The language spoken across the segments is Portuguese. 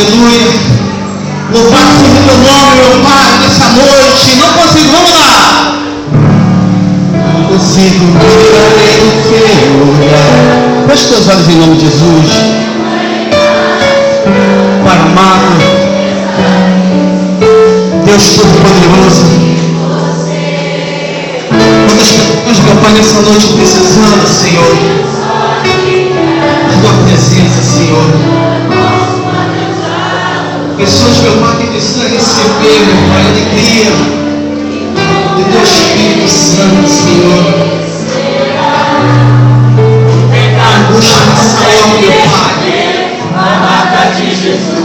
Aleluia. Louvado seja o teu nome, meu Pai, nessa noite. Não consigo, vamos lá. Não consigo ver além do teu olhar. Feche teus olhos em nome de Jesus. Pai amado, Deus Todo-Poderoso, quantas pessoas, meu Pai, nessa noite precisando, Senhor, da tua presença, Senhor. Pessoas, meu Pai, que precisam receber, meu Pai, a alegria do teu Espírito Santo, Senhor. A angústia nessa hora, meu Pai.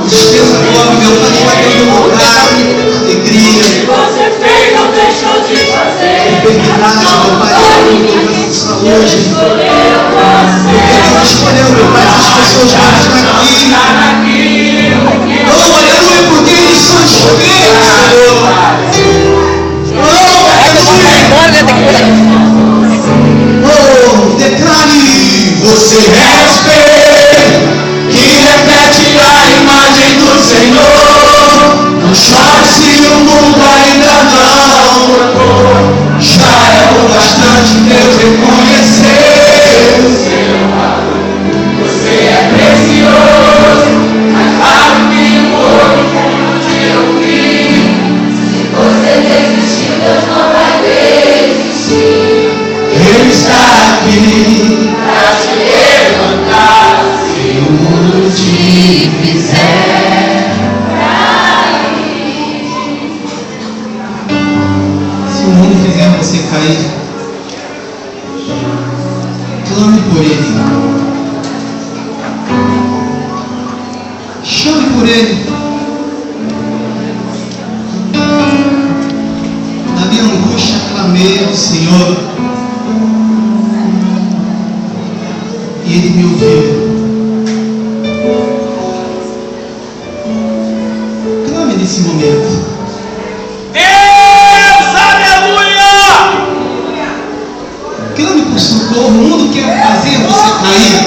Tristeza agora, meu Pai, vai ter um lugar, alegria. Se você fez, não deixou de fazer. Enfermidade, meu Pai, saúde. Ele escolheu, meu Pai, essas pessoas para estar aqui. Oh, aleluia, porque eles são espelhos, Senhor. Oh, declare, você é espelho que reflete a imagem do Senhor. Não chore se o mundo ainda não trocou. Já é o bastante Deus reconhecer o seu valor. Você é precioso, mais raro que o ouro, fundo de ouvir. Se você desistiu, Deus não vai desistir. Ele está aqui para te levantar. Se o mundo te fizer cair. Se o mundo fizer você cair, clame por ele. Chame por ele. Na minha angústia clamei ao Senhor e ele me ouviu. Clame nesse momento. Deus, aleluia! Clame por socorro. O mundo quer fazer você cair.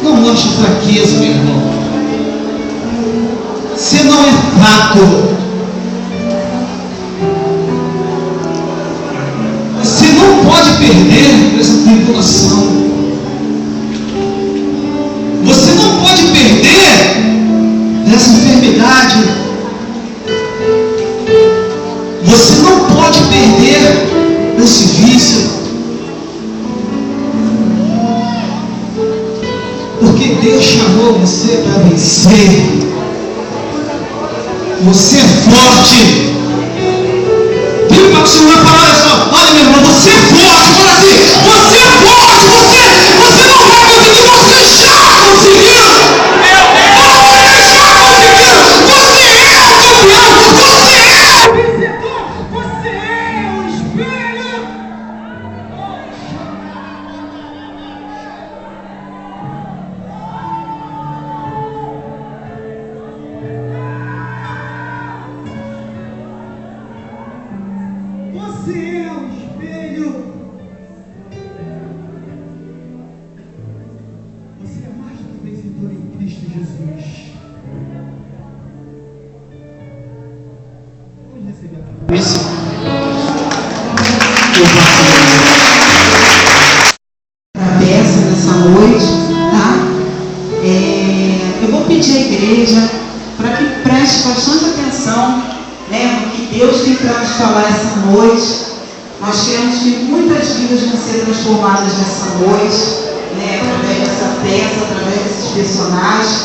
Não mostre fraqueza, meu irmão. Você não é fraco. Você não pode perder essa tribulação. Você não pode perder essa enfermidade. Você não pode perder esse vício. Porque Deus chamou você para vencer. Você é forte. Diga para o Senhor, olha só, olha meu irmão, você é forte, fala assim, você é forte, você não vai conseguir, você já conseguiu. Você já conseguiu, você é o campeão, você é o vencedor, você é o espelho. Você é o espelho. Você é mais do que vencedor em Cristo Jesus. Vamos receber a isso. A peça nessa noite, tá? Eu vou pedir à igreja para que preste bastante atenção, né, no que Deus tem para nos falar essa noite. Nós queremos que muitas vidas vão ser transformadas nessa noite, né, através dessa peça, através desses personagens.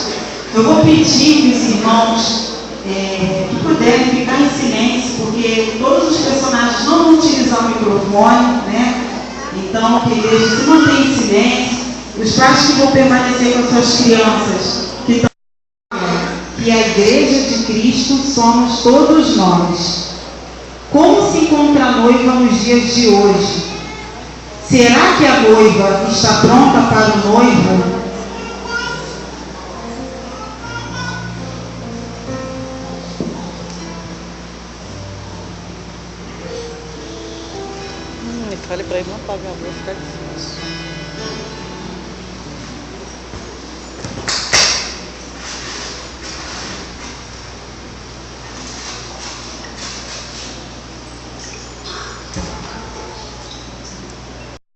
Eu vou pedir que os irmãos que puderem ficar em silêncio, porque todos os personagens não vão utilizar o microfone, né? Então, que a igreja se mantenha em silêncio. Os pais que vão permanecer com as suas crianças, que a igreja de Cristo somos todos nós. Como se encontra a noiva nos dias de hoje? Será que a noiva está pronta para o noivo? Fale para ele não apagar a luz, ficar de cima.